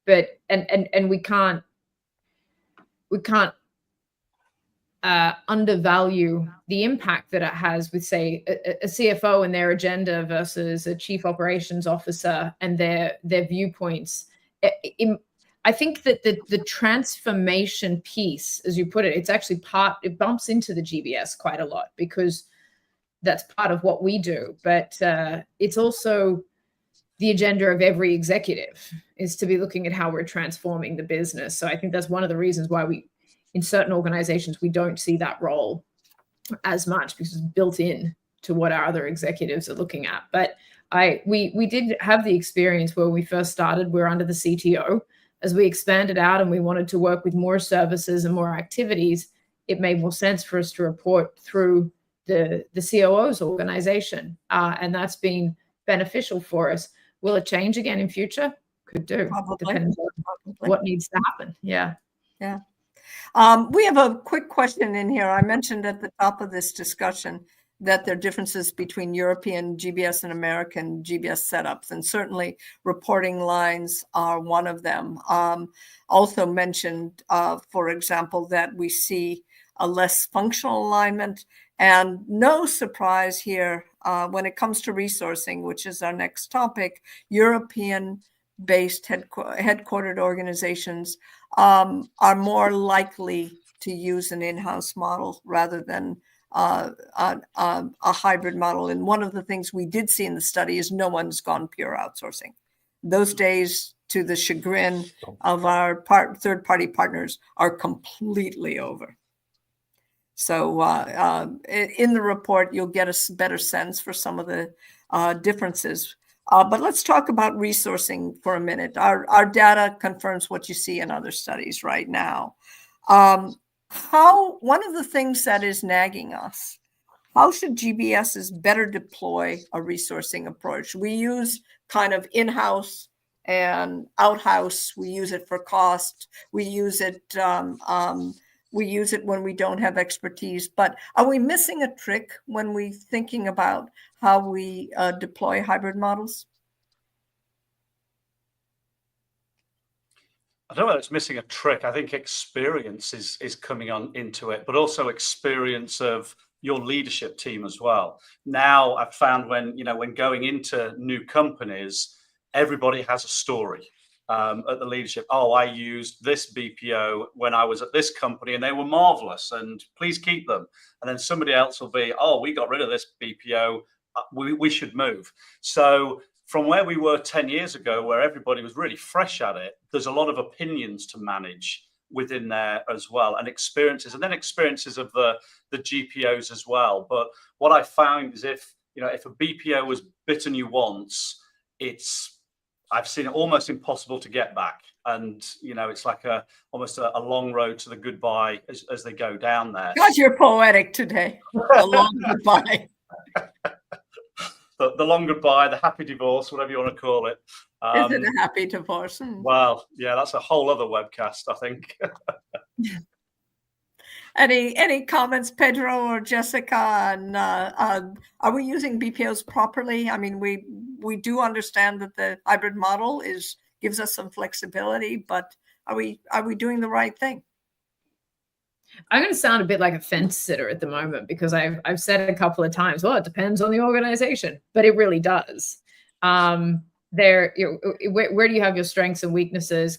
Speaker 2: But we can't undervalue the impact that it has with, say, a CFO and their agenda versus a chief operations officer and their viewpoints. I think that the transformation piece, as you put it, it's actually it bumps into the GBS quite a lot because that's part of what we do. But it's also the agenda of every executive is to be looking at how we're transforming the business. So I think that's one of the reasons why in certain organizations, we don't see that role as much because it's built in to what our other executives are looking at. But we did have the experience where we first started, we're under the CTO. As we expanded out and we wanted to work with more services and more activities, it made more sense for us to report through the COO's organization. And that's been beneficial for us. Will it change again in future? Could do.
Speaker 1: Probably.
Speaker 2: Depends on what needs to happen. Yeah.
Speaker 1: We have a quick question in here. I mentioned at the top of this discussion that there are differences between European GBS and American GBS setups, and certainly reporting lines are one of them. Also mentioned, for example, that we see a less functional alignment, and no surprise here when it comes to resourcing, which is our next topic. European-based headquartered organizations are more likely to use an in-house model rather than a hybrid model. And one of the things we did see in the study is no one's gone pure outsourcing. Those days, to the chagrin of our third-party partners, are completely over. So in the report, you'll get a better sense for some of the differences. But let's talk about resourcing for a minute. Our data confirms what you see in other studies right now. One of the things that is nagging us, how should GBSs better deploy a resourcing approach? We use kind of in-house and out-house. We use it for cost. We use it when we don't have expertise. But are we missing a trick when we're thinking about how we deploy hybrid models?
Speaker 4: I don't know if it's missing a trick. I think experience is coming on into it, but also experience of your leadership team as well. Now I've found when going into new companies, everybody has a story. at the leadership. Oh, I used this BPO when I was at this company and they were marvelous, and please keep them. And then somebody else will be, oh, we got rid of this BPO, we should move. So from where we were 10 years ago, where everybody was really fresh at it, there's a lot of opinions to manage within there as well, and experiences, and then experiences of the GPOs as well. But what I found is if a BPO was bitten you once, I've seen it almost impossible to get back. And, it's like almost a long road to the goodbye as they go down there.
Speaker 1: God, you're poetic today. A long goodbye.
Speaker 4: The long goodbye, the happy divorce, whatever you want to call it.
Speaker 1: Is it a happy divorce?
Speaker 4: Well, yeah, that's a whole other webcast, I think.
Speaker 1: Any comments, Pedro or Jessica? On, are we using BPOs properly? I mean, we do understand that the hybrid model gives us some flexibility, but are we doing the right thing?
Speaker 2: I'm going to sound a bit like a fence sitter at the moment, because I've said it a couple of times. Well, it depends on the organization, but it really does. Where do you have your strengths and weaknesses?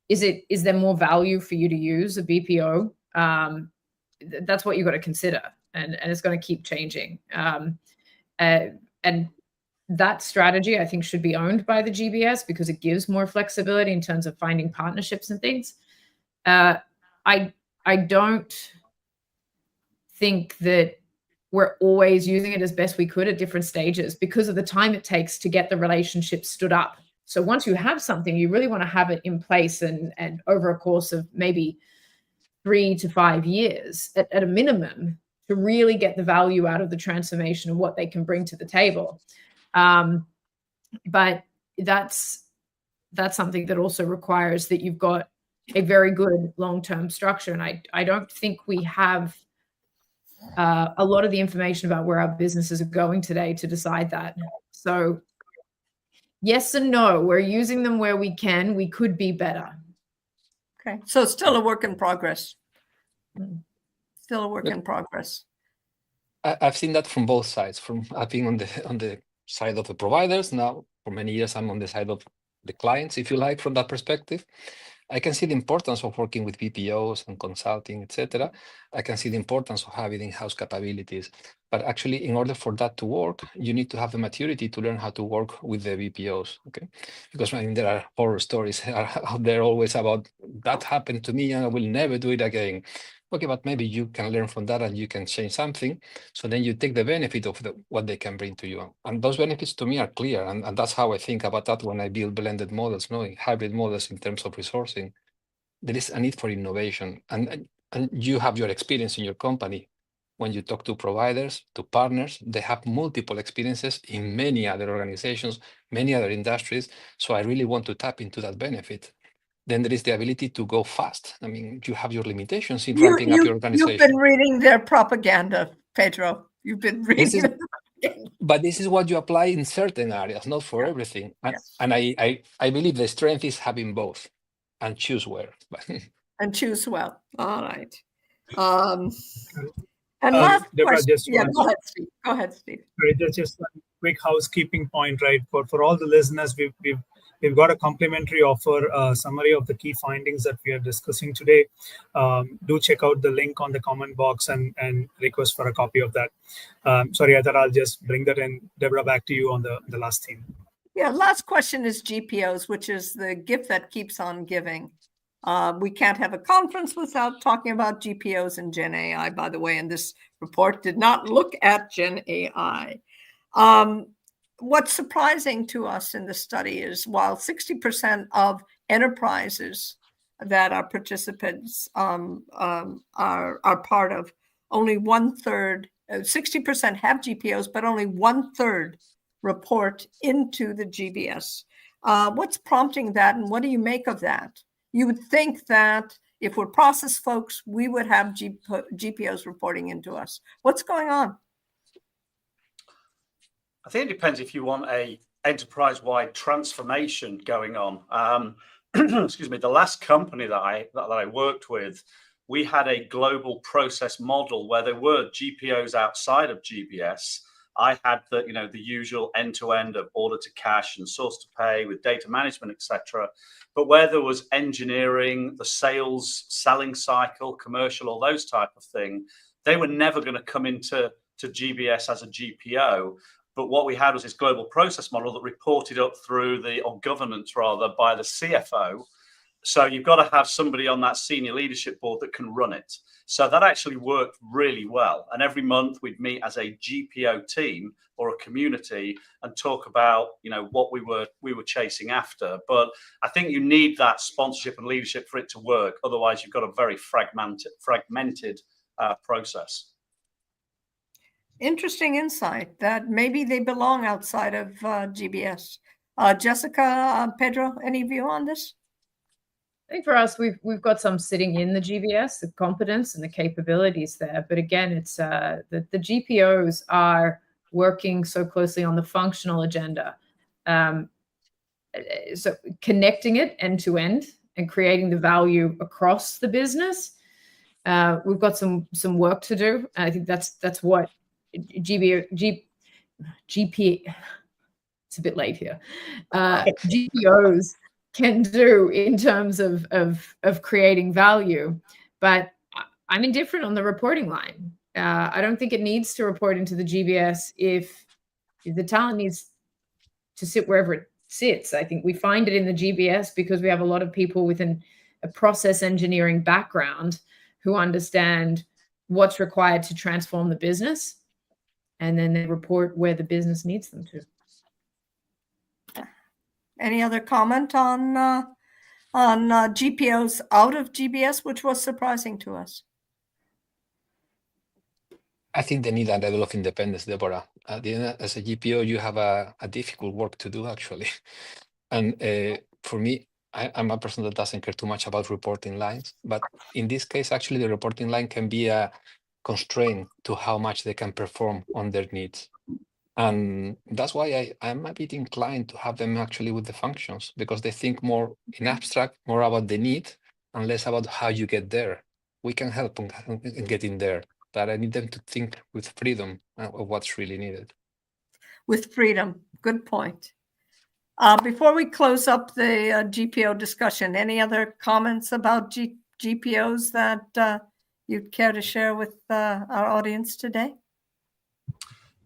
Speaker 2: Is there more value for you to use a BPO? That's what you've got to consider, and it's going to keep changing. And that strategy, I think, should be owned by the GBS, because it gives more flexibility in terms of finding partnerships and things. I don't think that we're always using it as best we could at different stages, because of the time it takes to get the relationship stood up. So once you have something, you really want to have it in place and over a course of maybe 3 to 5 years at a minimum, to really get the value out of the transformation and what they can bring to the table. But that's something that also requires that you've got a very good long-term structure. And I don't think we have a lot of the information about where our businesses are going today to decide that. So yes and no, we're using them where we can. We could be better.
Speaker 1: Okay, so still a work in progress. Still a work in progress.
Speaker 3: I've seen that from both sides. I've been on the side of the providers. Now, for many years, I'm on the side of the clients, if you like, from that perspective. I can see the importance of working with BPOs and consulting, etc. I can see the importance of having in-house capabilities. But actually, in order for that to work, you need to have the maturity to learn how to work with the BPOs, okay? Because there are horror stories out there always about that happened to me and I will never do it again. Okay, but maybe you can learn from that and you can change something. So then you take the benefit of what they can bring to you. And those benefits to me are clear. And that's how I think about that when I build blended models, hybrid models in terms of resourcing. There is a need for innovation. And you have your experience in your company. When you talk to providers, to partners, they have multiple experiences in many other organizations, many other industries. So I really want to tap into that benefit. Then there is the ability to go fast. I mean, you have your limitations in ramping up your organization.
Speaker 1: You've been reading their propaganda, Pedro. You've been reading
Speaker 3: But this is what you apply in certain areas, not for everything.
Speaker 1: Yes.
Speaker 3: And I believe the strength is having both, and choose where.
Speaker 1: And choose well. All right. And last
Speaker 5: Deborah,
Speaker 1: question. Yeah, go ahead, Steve.
Speaker 5: Right, just a quick housekeeping point, right? For all the listeners, we've got a complimentary offer, summary of the key findings that we are discussing today. Do check out the link on the comment box and request for a copy of that. Sorry, I thought I'll just bring that in. Deborah, back to you on the last theme.
Speaker 1: Yeah, last question is GPOs, which is the gift that keeps on giving. We can't have a conference without talking about GPOs and Gen AI, by the way, and this report did not look at Gen AI. What's surprising to us in the study is while 60% of enterprises that our participants are part of, only 1/3, 60% have GPOs, but only 1/3 report into the GBS. What's prompting that, and what do you make of that? You would think that if we're process folks, we would have GPOs reporting into us. What's going on?
Speaker 4: I think it depends if you want a enterprise-wide transformation going on. Excuse me. The last company that I worked with, we had a global process model where there were GPOs outside of GBS, I had the usual end-to-end of order to cash and source to pay with data management, etc. But where there was engineering, the sales, selling cycle, commercial, all those type of thing, they were never going to come into GBS as a GPO. But what we had was this global process model that reported up through or governance rather, by the CFO. So you've got to have somebody on that senior leadership board that can run it. So that actually worked really well. And every month we'd meet as a GPO team or a community and talk about, what we were chasing after. But I think you need that sponsorship and leadership for it to work. Otherwise, you've got a very fragmented process.
Speaker 1: Interesting insight that maybe they belong outside of GBS. Jessica, Pedro, any view on this?
Speaker 2: I think for us, we've got some sitting in the GBS, the competence and the capabilities there. But again, it's the GPOs are working so closely on the functional agenda. So connecting it end to end and creating the value across the business. We've got some work to do. I think that's what GP. It's a bit late here. GPOs can do in terms of creating value, but I'm indifferent on the reporting line. I don't think it needs to report into the GBS if the talent needs to sit wherever it sits. I think we find it in the GBS because we have a lot of people with a process engineering background who understand what's required to transform the business, and then they report where the business needs them to.
Speaker 1: Any other comment on GPOs out of GBS, which was surprising to us?
Speaker 3: I think they need a level of independence, Deborah. At the end, as a GPO, you have a difficult work to do, actually. And for me, I'm a person that doesn't care too much about reporting lines. But in this case, actually, the reporting line can be a constraint to how much they can perform on their needs. And that's why I'm a bit inclined to have them actually with the functions, because they think more in abstract, more about the need and less about how you get there. We can help in getting there, but I need them to think with freedom of what's really needed. With
Speaker 1: freedom. Good point. Before we close up the GPO discussion, any other comments about GPOs that you'd care to share with our audience today?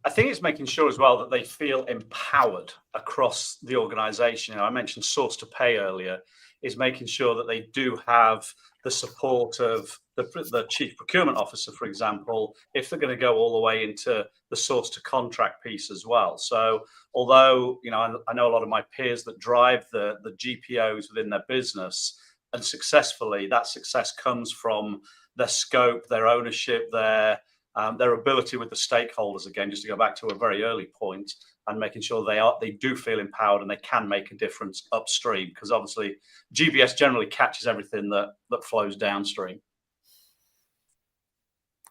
Speaker 4: I think it's making sure as well that they feel empowered across the organization. I mentioned source to pay earlier, is making sure that they do have the support of the chief procurement officer, for example, if they're going to go all the way into the source to contract piece as well. So although, I know a lot of my peers that drive the GPOs within their business, and successfully, that success comes from their scope, their ownership, their ability with the stakeholders, again, just to go back to a very early point, and making sure they do feel empowered and they can make a difference upstream, because obviously GBS generally catches everything that flows downstream.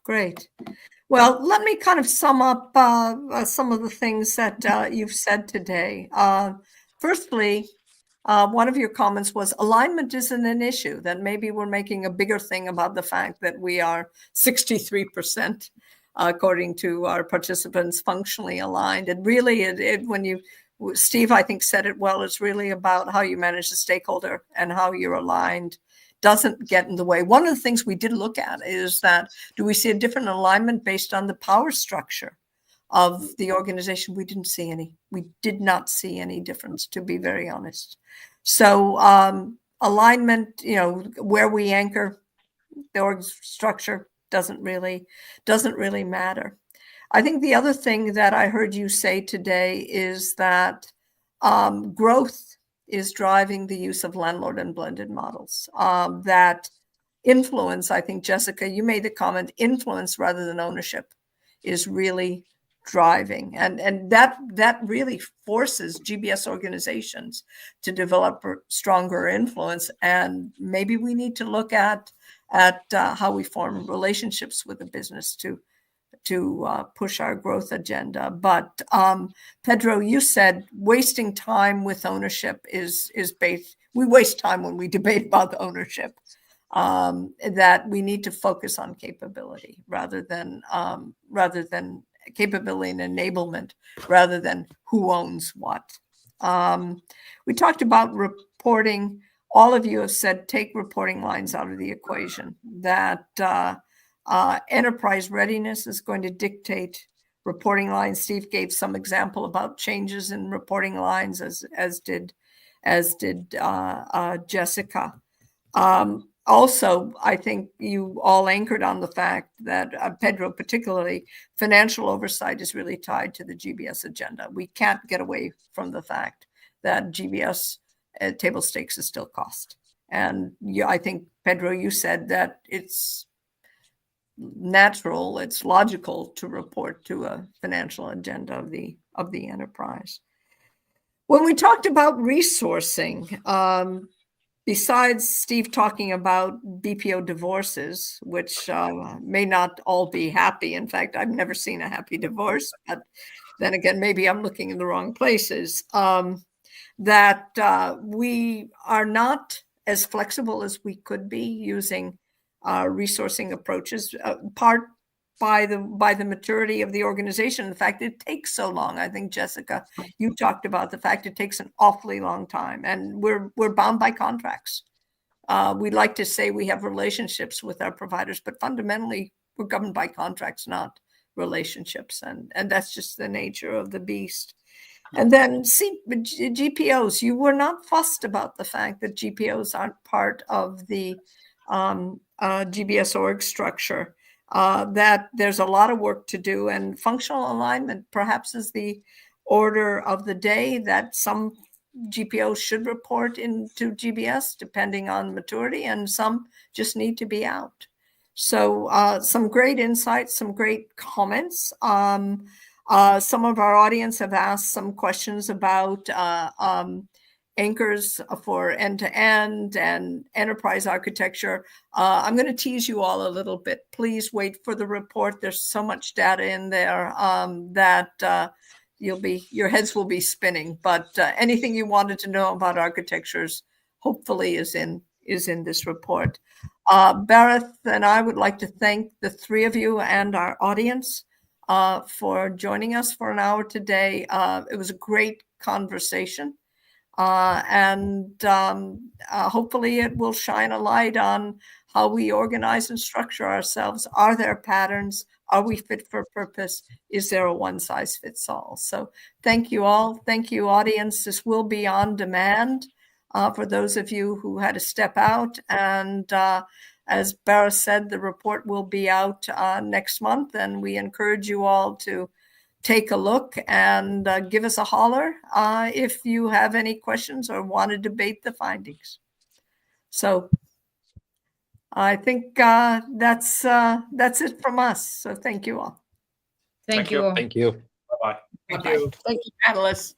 Speaker 1: Great. Well, let me kind of sum up some of the things that you've said today. Firstly, one of your comments was alignment isn't an issue, that maybe we're making a bigger thing about the fact that we are 63%, according to our participants, functionally aligned. And really, Steve, I think, said it well, it's really about how you manage the stakeholder and how you're aligned doesn't get in the way. One of the things we did look at is that, do we see a different alignment based on the power structure of the organization? We didn't see any. We did not see any difference, to be very honest. So alignment, where we anchor the org structure doesn't really matter. I think the other thing that I heard you say today is that growth is driving the use of landlord and blended models. That influence, I think, Jessica, you made the comment, influence rather than ownership is really driving. And that really forces GBS organizations to develop stronger influence. And maybe we need to look at how we form relationships with the business to push our growth agenda. But Pedro, you said wasting time with ownership is based. We waste time when we debate about the ownership. That we need to focus on capability rather than capability and enablement rather than who owns what. We talked about reporting. All of you have said take reporting lines out of the equation, that enterprise readiness is going to dictate reporting lines. Steve gave some example about changes in reporting lines, as did Jessica. Also, I think you all anchored on the fact that, Pedro particularly, financial oversight is really tied to the GBS agenda. We can't get away from the fact that GBS table stakes is still cost. And I think, Pedro, you said that it's natural, it's logical to report to a financial agenda of the enterprise. When we talked about resourcing, besides Steve talking about BPO divorces, which may not all be happy. In fact, I've never seen a happy divorce, but then again, maybe I'm looking in the wrong places. That we are not as flexible as we could be using resourcing approaches, part by the maturity of the organization. The fact it takes so long. I think, Jessica, you talked about the fact it takes an awfully long time, and we're bound by contracts. We like to say we have relationships with our providers, but fundamentally we're governed by contracts, not relationships, and that's just the nature of the beast. And then GPOs, you were not fussed about the fact that GPOs aren't part of the GBS org structure, that there's a lot of work to do, and functional alignment perhaps is the order of the day, that some GPOs should report into GBS depending on maturity, and some just need to be out. So some great insights, some great comments. Some of our audience have asked some questions about anchors for end-to-end and enterprise architecture. I'm going to tease you all a little bit. Please wait for the report. There's so much data in there that your heads will be spinning. But anything you wanted to know about architectures, hopefully, is in this report. Bharat and I would like to thank the three of you and our audience for joining us for an hour today. It was a great conversation. And hopefully it will shine a light on how we organize and structure ourselves. Are there patterns? Are we fit for purpose? Is there a one-size-fits-all? So thank you all. Thank you, audience. This will be on demand for those of you who had to step out. And as Barra said, the report will be out next month, and we encourage you all to take a look and give us a holler if you have any questions or want to debate the findings. So I think that's it from us. So thank you all.
Speaker 2: Thank you all.
Speaker 3: Thank you.
Speaker 4: Bye-bye.
Speaker 5: Thank you.
Speaker 1: Thank you, panelists.